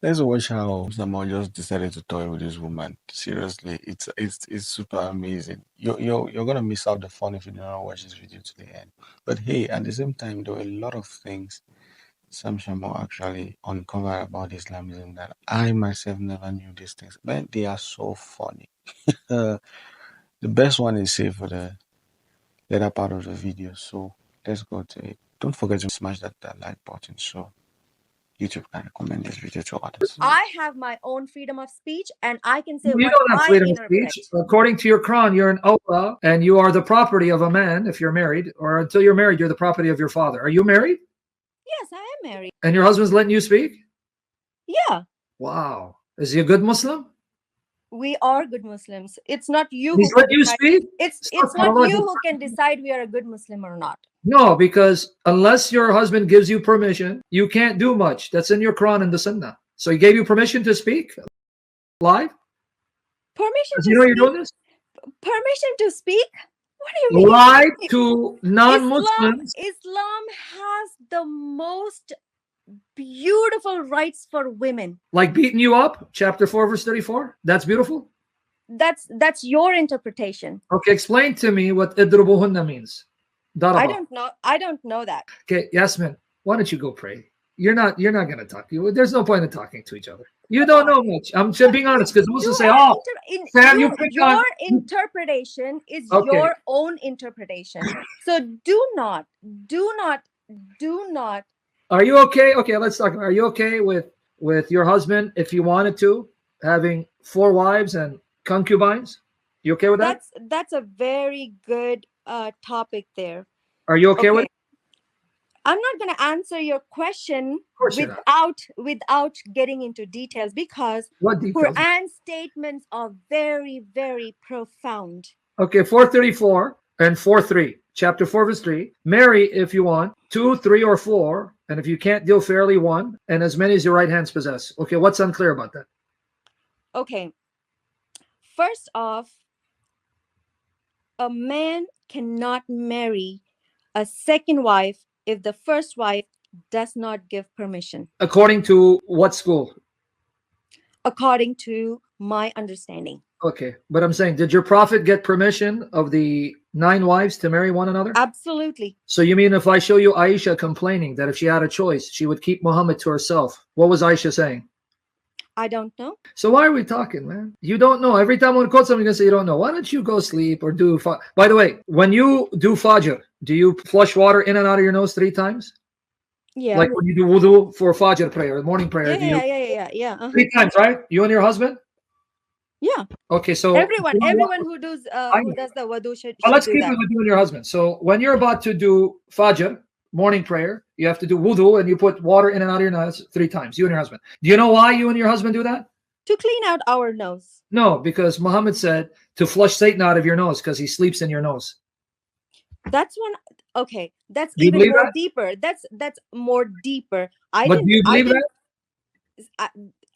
Let's watch how Samuel just decided to toy with this woman. Seriously, it's super amazing. You're gonna miss out the fun if you do not watch this video to the end. But hey, at the same time, there were a lot of things Sam Shamoun actually uncovered about Islamism that I myself never knew these things. But they are so funny. Uh, the best one is saved for the later part of the video. So let's go to it. Don't forget to smash that like button so YouTube can recommend this video to others. I have my own freedom of speech, and I can say You what don't have I freedom of interpret. speech. According to your Quran, you're an Allah, and you are the property of a man if you're married, or until you're married, you're the property of your father. Are you married? Yes, I am married. And your husband's letting you speak? Yeah, Wow. Is he a good Muslim? we are good Muslims. It's not you He's who can letting you decide. speak? It's Stop not calling you it. who can decide we are a good Muslim or not. No, because unless your husband gives you permission, you can't do much. That's in your Quran and the Sunnah. So he gave you permission to speak live? Permission Does to he know you're speak? doing this? Permission to speak? What do you mean? Live to non-Muslims. Islam has the most beautiful rights for women. Like beating you up, chapter 4, verse 34. That's beautiful. That's your interpretation. Okay, explain to me what idrubuhunna means. Daraba. I don't know that. Okay, Yasmin, why don't you go pray? You're not gonna talk. There's no point in talking to each other. You don't know much. I'm just being honest because Muslims say, "Oh, Sam, you pick on." Your interpretation is Okay. your own interpretation. So do not. Are you okay? Okay, let's talk. Are you okay with your husband if you wanted to having 4 wives and concubines? You okay with that? That's a very good topic there. Are you okay with it? I'm not going to answer your question without getting into details because What details? Quran statements are very, very profound. Okay, 434 and 4:3, chapter 4, verse 3. Marry if you want 2, 3, or 4, and if you can't deal fairly, 1, and as many as your right hands possess. Okay, what's unclear about that? Okay. First off, a man cannot marry a second wife if the first wife does not give permission. According to what school? According to my understanding. Okay, but I'm saying, did your prophet get permission of the 9 wives to marry one another? Absolutely. So you mean if I show you Aisha complaining that if she had a choice, she would keep Muhammad to herself? What was Aisha saying? I don't know. So why are we talking, man? You don't know. Every time I quote something, you're going to say you don't know. Why don't you go sleep or do... By the way, when you do Fajr, do you flush water in and out of your nose 3 times? Yeah. Like when you do wudu for Fajr prayer, morning prayer. Yeah. 3 times, right? You and your husband? Yeah. Okay, so... Everyone who does the wudu should let's do keep that. it with you and your husband. So when you're about to do Fajr, morning prayer, you have to do wudu and you put water in and out of your nose 3 times, you and your husband. Do you know why you and your husband do that? To clean out our nose. No, because Muhammad said to flush Satan out of your nose because he sleeps in your nose. That's one. Okay, that's Do you even believe more that? deeper. That's more deeper. But do you believe that?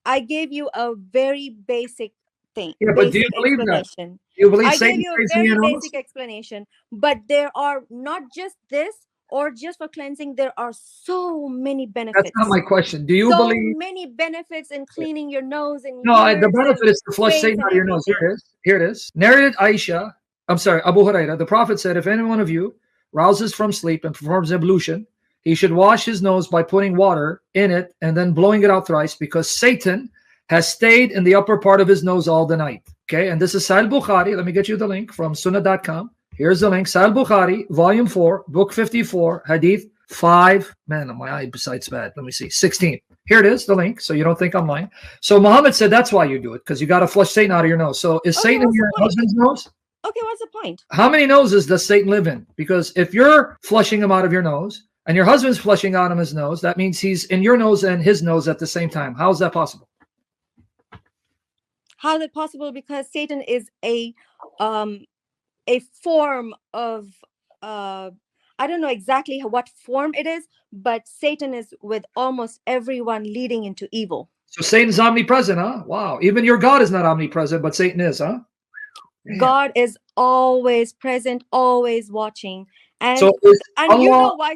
I gave you a very basic thing. Yeah, but do you believe that? Explanation. You believe I Satan gave you a stays in very your nose? basic explanation. But there are not just this or just for cleansing. There are so many benefits. That's not my question. Do you so believe? Many benefits in cleaning your nose and No, the benefit is to flush Satan out of your nose. Here it is. Here it is. Narrated Aisha. I'm sorry, Abu Hurairah. The Prophet said, if any one of you rouses from sleep and performs ablution, he should wash his nose by putting water in it and then blowing it out thrice, because Satan has stayed in the upper part of his nose all the night. Okay, and this is Sahih Bukhari. Let me get you the link from sunnah.com. Here's the link. Sahih Bukhari, volume 4, book 54, hadith 5. Man, my eyesight's bad. Let me see. 16. Here it is, the link, so you don't think I'm lying. So Muhammad said that's why you do it, because you got to flush Satan out of your nose. So is Satan in your husband's nose? Okay, what's the point? How many noses does Satan live in? Because if you're flushing him out of your nose and your husband's flushing out of his nose, that means he's in your nose and his nose at the same time. How is that possible? How is it possible? Because Satan is a form of I don't know exactly what form it is, but Satan is with almost everyone leading into evil. So Satan's omnipresent, huh? Wow. Even your God is not omnipresent, but Satan is, huh? Man. God is always present, always watching. And so you know why,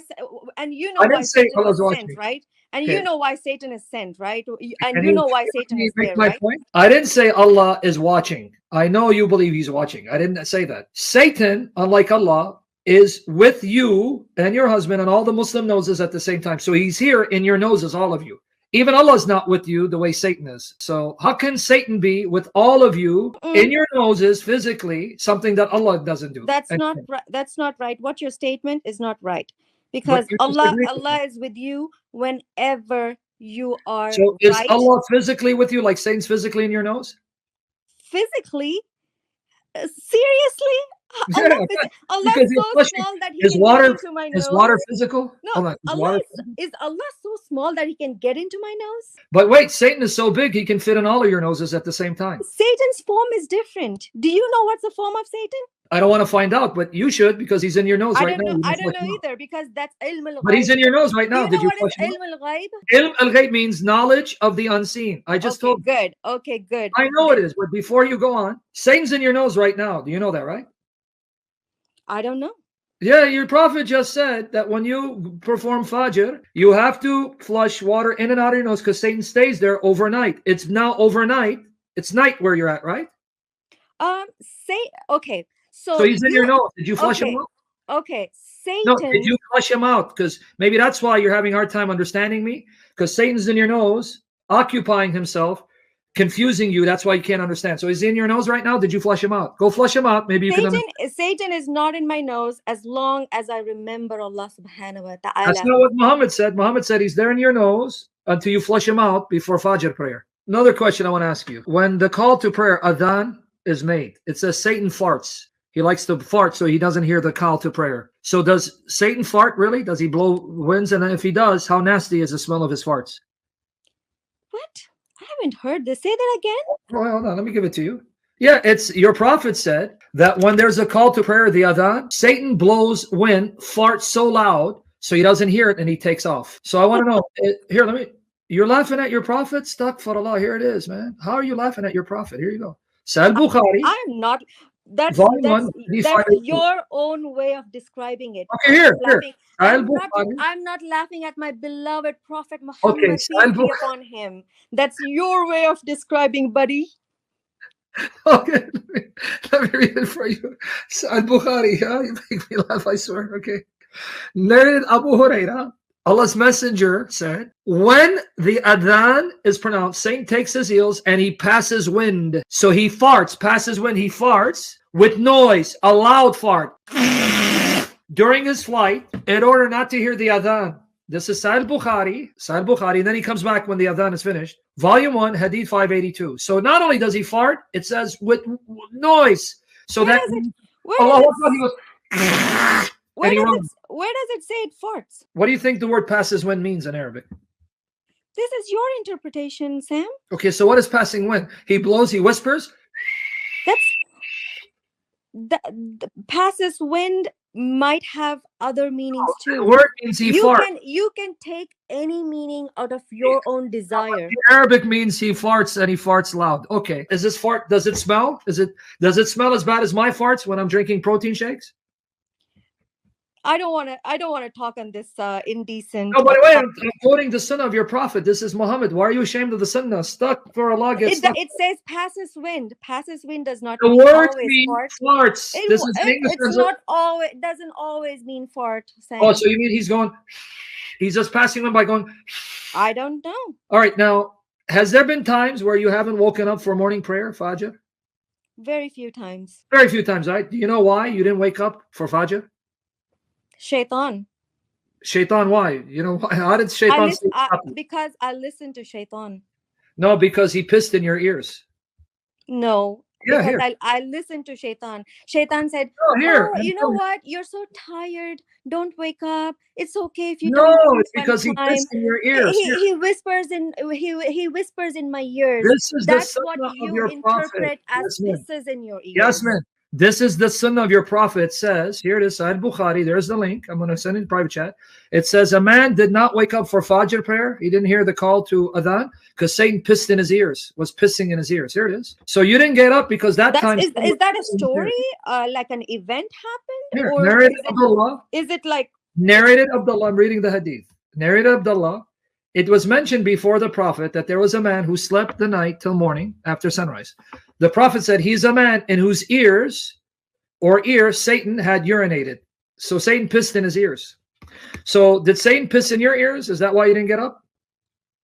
and you know why Satan was sent, right? And Okay. you know why Satan is sent, right? And Can you you, know why can Satan you is make there, my right? point? I didn't say Allah is watching. I know you believe he's watching. I didn't say that. Satan, unlike Allah, is with you and your husband and all the Muslim noses at the same time. So he's here in your noses, all of you. Even Allah is not with you the way Satan is. So how can Satan be with all of you in your noses physically, something that Allah doesn't do? That's not right. That's not right. What your statement is not right, But because you Allah disagree with me. Allah is with you whenever you are So is right Allah physically with you like Satan's physically in your nose? physically. Seriously, Yeah, Allah because is he's so flushing. small that he Is can get water into my is nose. water physical? No, Hold on. Is Allah water is Allah so small that he can get into my nose? But wait, Satan is so big he can fit in all of your noses at the same time. Satan's form is different. Do you know what's the form of Satan? I don't want to find out, but you should because he's in your nose I right don't now. know. You I don't don't flush know him out. either, because that's ilm al But he's in ghaib. your nose right Do now. you Did know you what is flush him out? ilm al ghaib? Ilm al-ghaib means knowledge of the unseen. I just Okay, told you. good. Okay, good. I know it is, but before you go on, Satan's in your nose right now. Do you know that, right? I don't know. Yeah, your prophet just said that when you perform Fajr, you have to flush water in and out of your nose because Satan stays there overnight. It's now overnight. It's night where you're at, right? Say okay. So So he's in your you nose. Did you flush him okay? out? Okay, No, did Satan. you flush him out? Because maybe that's why you're having a hard time understanding me. Because Satan's in your nose, occupying himself, confusing you. That's why you can't understand. So he's in your nose right now. Did you flush him out? Go flush him out. Maybe you can understand. Satan is not in my nose as long as I remember Allah subhanahu wa That's ta'ala. not what Muhammad said. Muhammad said he's there in your nose until you flush him out before Fajr prayer. Another question I want to ask you. When the call to prayer, adhan, is made, it says Satan farts. He likes to fart so he doesn't hear the call to prayer. So does Satan fart really? Does he blow winds? And if he does, how nasty is the smell of his farts? What? I haven't heard this. Say that again. Well, hold on. Let me give it to you. Yeah, it's your prophet said that when there's a call to prayer, the adhan, Satan blows wind, farts so loud so he doesn't hear it and he takes off. So I want to know, here, let me, you're laughing at your prophet? Astaghfirullah, here it is, man. How are you laughing at your prophet? Here you go. Sahih Bukhari. I'm not. That's Volume 1, that's your own way of describing it. Okay, here. I'm not laughing at my beloved Prophet Muhammad, Okay, peace be upon him. That's your way of describing, buddy. Okay, let me read it for you. Sahih Bukhari, huh? You make me laugh, I swear. Okay. Narrated Abu Huraira, Allah's messenger said, when the adhan is pronounced, Satan takes his heels and he passes wind. So he farts, passes wind, he farts with noise, a loud fart during his flight in order not to hear the adhan. This is Sahih Bukhari, and then he comes back when the adhan is finished. Volume 1, Hadith 582. So not only does he fart, it says with noise. So Where does it say it farts? What do you think the word passes wind means in Arabic? This is your interpretation, Sam. Okay, so what is passing wind? He blows, he whispers? The passes wind might have other meanings too. The word means he farts. You can take any meaning out of your own desire. In Arabic means he farts and he farts loud. Okay. Is this fart, does it smell? Does it smell as bad as my farts when I'm drinking protein shakes? I don't want to talk on this indecent. No, by the way, I'm quoting the sunnah of your prophet. This is Muhammad. Why are you ashamed of the sunnah? Stuck for Allah gets stuck. It says passes wind. Passes wind does not the mean word always means fart. farts. This is English. It's not always. It doesn't always mean fart. Sam. Oh, so you mean he's just passing them by going? I don't know. All right. Now, has there been times where you haven't woken up for morning prayer, Fajr? Very few times. Very few times, right? Do you know why you didn't wake up for Fajr? Shaitan. Shaitan, why? You know, how did Shaitan because I listen to Shaitan. No, because he pissed in your ears. No. Yeah, because I listened to Shaitan. Shaitan said, you know what? You're so tired. Don't wake up. It's okay if you don't. No, it's because he pissed in your ears. He whispers in my ears. That's what you interpret as pisses in your ears. Yes, man. This is the sunnah of your prophet. It says, here it is, Sahih Bukhari. There's the link. I'm going to send it in private chat. It says, a man did not wake up for Fajr prayer. He didn't hear the call to adhan because Satan pissed in his ears, was pissing in his ears. Here it is. So you didn't get up because that time. Is that a story? Like an event happened? Here, narrated Abdullah. Is it like. Narrated Abdullah. I'm reading the hadith. Narrated Abdullah It was mentioned before the Prophet that there was a man who slept the night till morning after sunrise. The Prophet said he's a man in whose ears Satan had urinated. So Satan pissed in his ears. So did Satan piss in your ears? Is that why you didn't get up?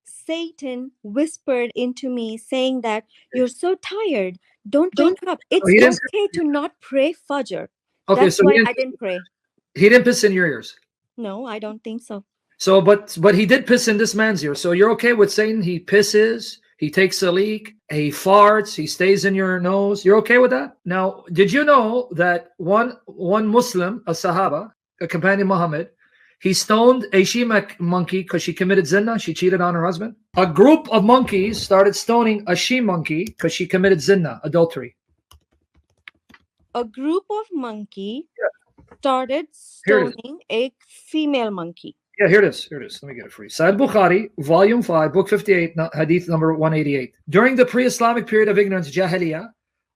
Satan whispered into me saying that you're so tired. Don't wake up. Oh, It's he didn't. okay to not pray Fajr. Okay, That's so why I didn't pray. he didn't piss in your ears. No, I don't think so. So, but he did piss in this man's ear. So you're okay with Satan? He pisses, he takes a leak, he farts, he stays in your nose. You're okay with that? Now, did you know that one Muslim, a Sahaba, a companion Muhammad, he stoned a she monkey because she committed zina. She cheated on her husband. A group of monkeys started stoning a she monkey because she committed zina, adultery. A group of monkey started stoning a female monkey. Yeah, here it is. Here it is. Let me get it for you. Sahih Bukhari, Volume 5, Book 58, Hadith number 188. During the pre-Islamic period of ignorance, Jahiliyyah,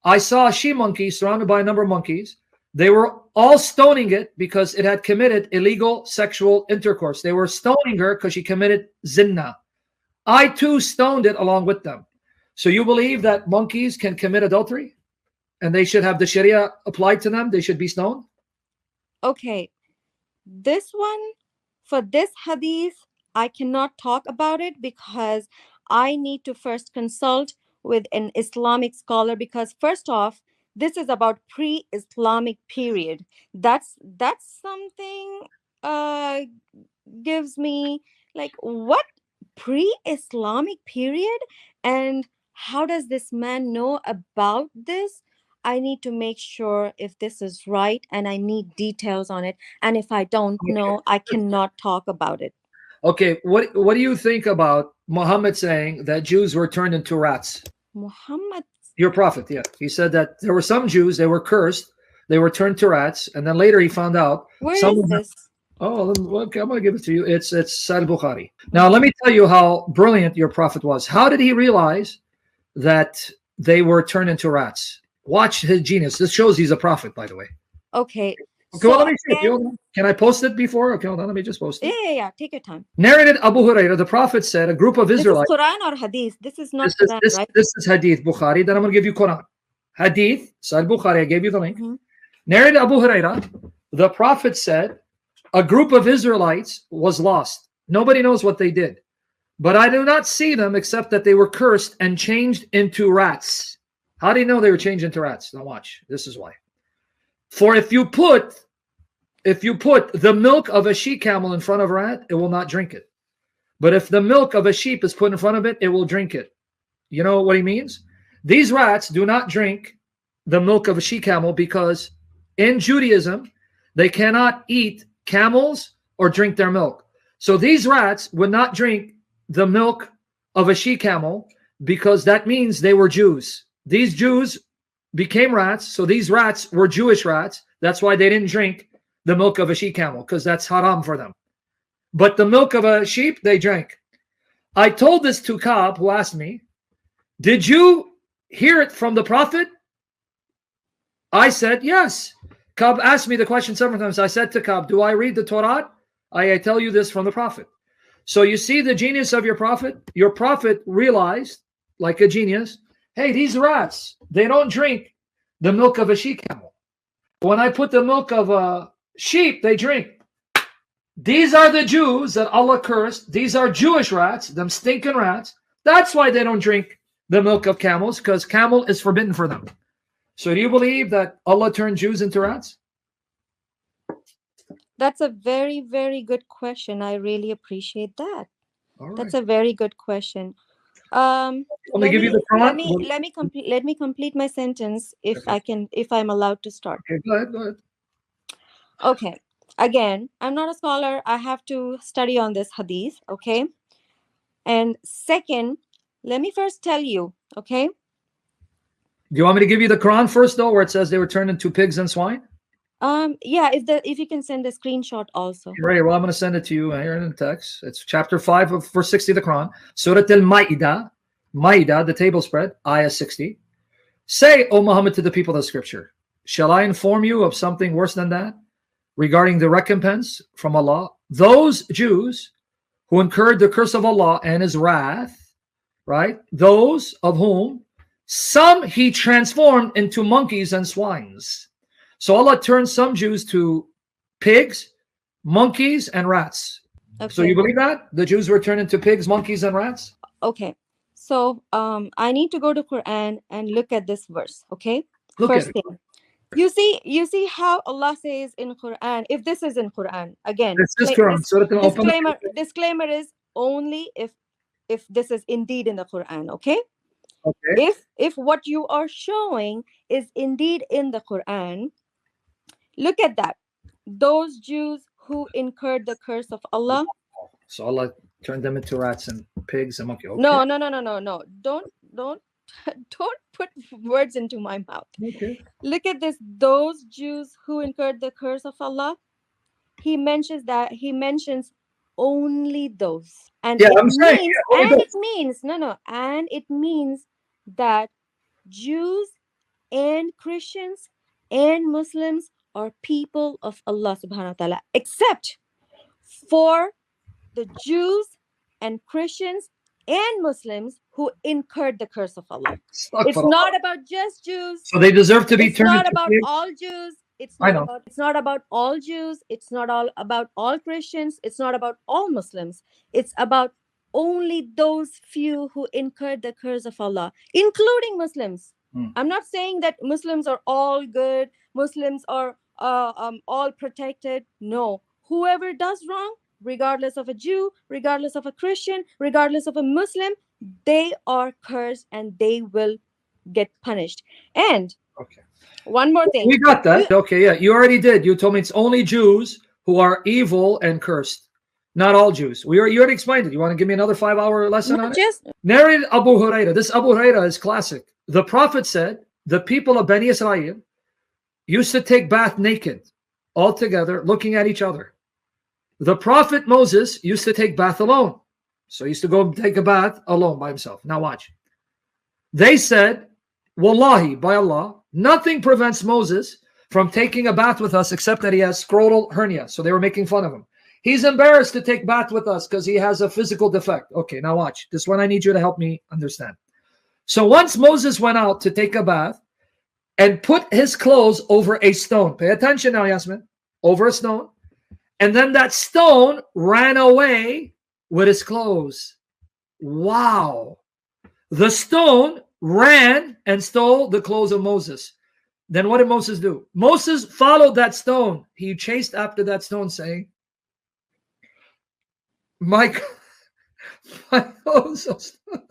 I saw a she monkey surrounded by a number of monkeys. They were all stoning it because it had committed illegal sexual intercourse. They were stoning her because she committed zina. I too stoned it along with them. So you believe that monkeys can commit adultery? And they should have the Sharia applied to them? They should be stoned? Okay. This one, for this hadith, I cannot talk about it because I need to first consult with an Islamic scholar, because first off, this is about pre-Islamic period. That's something gives me like, what pre-Islamic period, and how does this man know about this? I need to make sure if this is right, and I need details on it. And if I don't know, I cannot talk about it. Okay, what do you think about Muhammad saying that Jews were turned into rats? Muhammad, your prophet, yeah. He said that there were some Jews, they were cursed, they were turned to rats, and then later he found out. Where is this? Oh, okay, I'm going to give it to you. It's Sahih Bukhari. Now, let me tell you how brilliant your prophet was. How did he realize that they were turned into rats? Watch his genius. This shows he's a prophet, by the way. Okay. Okay, so well, let me see. Can I post it before? Okay, hold on. Let me just post it. Yeah. Take your time. Narrated Abu Hurairah, the prophet said, a group of Israelites. This is Quran or Hadith? This is not Quran, right? This is Hadith, Bukhari. Then I'm going to give you Quran. Hadith, Sahih Bukhari. I gave you the link. Narrated Abu Hurairah, the prophet said, a group of Israelites was lost. Nobody knows what they did. But I do not see them except that they were cursed and changed into rats. How do you know they were changed into rats? Now watch. This is why. For if you put the milk of a she-camel in front of a rat, it will not drink it. But if the milk of a sheep is put in front of it, it will drink it. You know what he means? These rats do not drink the milk of a she-camel because in Judaism, they cannot eat camels or drink their milk. So these rats would not drink the milk of a she-camel because that means they were Jews. These Jews became rats, so these rats were Jewish rats. That's why they didn't drink the milk of a she-camel, because that's haram for them. But the milk of a sheep, they drank. I told this to Ka'b, who asked me, did you hear it from the Prophet? I said, yes. Ka'b asked me the question several times. I said to Ka'b, do I read the Torah? I tell you this from the Prophet. So you see the genius of your Prophet? Your Prophet realized, like a genius, hey, these rats, they don't drink the milk of a she-camel. When I put the milk of a sheep, they drink. These are the Jews that Allah cursed. These are Jewish rats, them stinking rats. That's why they don't drink the milk of camels, because camel is forbidden for them. So do you believe that Allah turned Jews into rats? That's a very, very good question. I really appreciate that. All right. That's a very good question. Let me complete my sentence if I'm allowed to start. Okay, go ahead. Okay. Again, I'm not a scholar. I have to study on this hadith, okay? And second, let me first tell you, okay? Do you want me to give you the Quran first, though, where it says they were turned into pigs and swine? Yeah, if you can send a screenshot also. Right, well, I'm going to send it to you here in the text. It's chapter 5 of verse 60 of the Quran. Surah Al-Ma'idah, the table spread, ayah 60. Say, O Muhammad, to the people of the scripture, shall I inform you of something worse than that? Regarding the recompense from Allah, those Jews who incurred the curse of Allah and his wrath, right? Those of whom some he transformed into monkeys and swines. So Allah turned some Jews to pigs, monkeys, and rats. Okay. So you believe that? The Jews were turned into pigs, monkeys, and rats? Okay. So I need to go to Quran and look at this verse. Okay. Look First at it. thing. You see how Allah says in Quran, if this is in Quran, again, This is Quran. disclaimer is only if this is indeed in the Quran, okay? Okay. If what you are showing is indeed in the Quran, look at that. Those Jews who incurred the curse of Allah. So Allah turned them into rats and pigs and monkeys. Okay. No. Don't put words into my mouth. Okay. Look at this. Those Jews who incurred the curse of Allah. He mentions only those. And yeah, it means that Jews and Christians and Muslims are people of Allah subhanahu wa ta'ala, except for the Jews and Christians and Muslims who incurred the curse of Allah. It's not about just Jews. So they deserve to be turned. It's not about all Jews. It's not about all Jews. It's not all about all Christians. It's not about all Muslims. It's about only those few who incurred the curse of Allah, including Muslims. I'm not saying that Muslims are all good. Muslims are all protected. No. Whoever does wrong, regardless of a Jew, regardless of a Christian, regardless of a Muslim, they are cursed and they will get punished. And one more thing. We got that. Okay, yeah. You already did. You told me it's only Jews who are evil and cursed. Not all Jews. You already explained it. You want to give me another 5-hour lesson on it? Narrated Abu Huraira. This Abu Huraira is classic. The Prophet said the people of Bani Israel used to take bath naked, all together, looking at each other. The Prophet Moses used to take bath alone. So he used to go take a bath alone by himself. Now watch. They said, Wallahi, by Allah, nothing prevents Moses from taking a bath with us except that he has scrotal hernia. So they were making fun of him. He's embarrassed to take bath with us because he has a physical defect. Okay, now watch. This one I need you to help me understand. So once Moses went out to take a bath and put his clothes over a stone. Pay attention now, Yasmin. Over a stone. And then that stone ran away with his clothes. Wow. The stone ran and stole the clothes of Moses. Then what did Moses do? Moses followed that stone. He chased after that stone saying, my clothes are stone.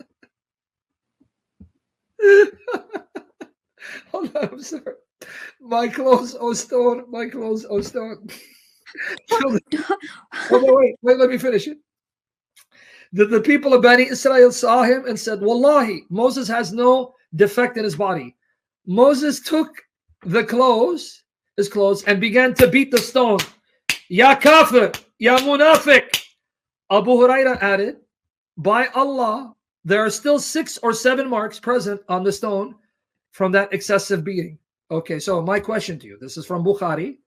Hold on, I'm sorry. My clothes are stone. My clothes are stone. Wait, let me finish it. The people of Bani Israel saw him and said, Wallahi, Moses has no defect in his body. Moses took his clothes, and began to beat the stone. Ya kafir, ya munafiq. Abu Huraira added, by Allah, there are still 6 or 7 marks present on the stone from that excessive beating. Okay, so my question to you, this is from Bukhari,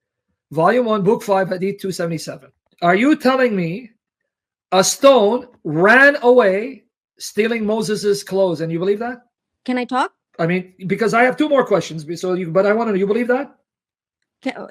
Volume 1, Book 5, Hadith 277. Are you telling me a stone ran away stealing Moses's clothes, and you believe that? Can I talk? I mean, because I have 2 more questions, but I want to know, you believe that?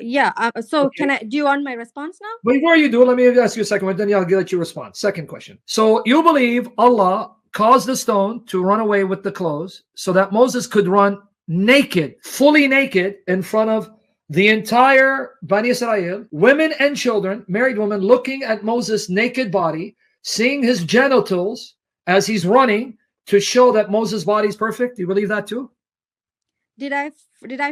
Yeah. Do you want my response now? Before you do, let me ask you a second one, then I'll let you respond. Second question. So you believe Allah caused the stone to run away with the clothes so that Moses could run naked, fully naked, in front of the entire Bani Israel, women and children, married women, looking at Moses' naked body, seeing his genitals as he's running to show that Moses' body is perfect. Do you believe that too? Did I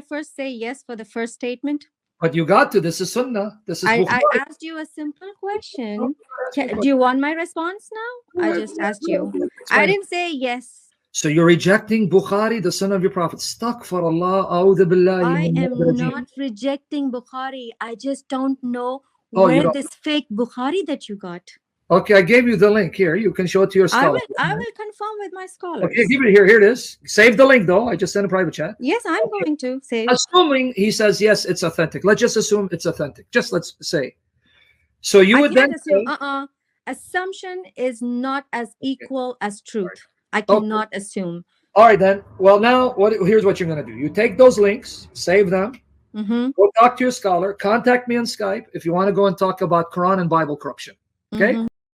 first say yes for the first statement? But you got to. This is Sunnah. This is. I asked you a simple question. Do you want my response now? I just asked you. I didn't say yes. So you're rejecting Bukhari, the son of your prophet. Astaghfirullah, a'udhu billahi. I am not rejecting Bukhari. I just don't know where this fake Bukhari that you got. Okay, I gave you the link here. You can show it to your scholar. I will confirm with my scholars. Okay, give it here. Here it is. Save the link, though. I just sent a private chat. Yes, I'm going to save. Assuming he says, yes, it's authentic. Let's just assume it's authentic. Just let's say. So you would then say... assumption is not as equal as truth. I Okay. cannot assume. All right, then. Well, now here's what you're going to do. You take those links, save them, Mm-hmm. go talk to your scholar, contact me on Skype if you want to go and talk about Quran and Bible corruption. Okay? Mm-hmm.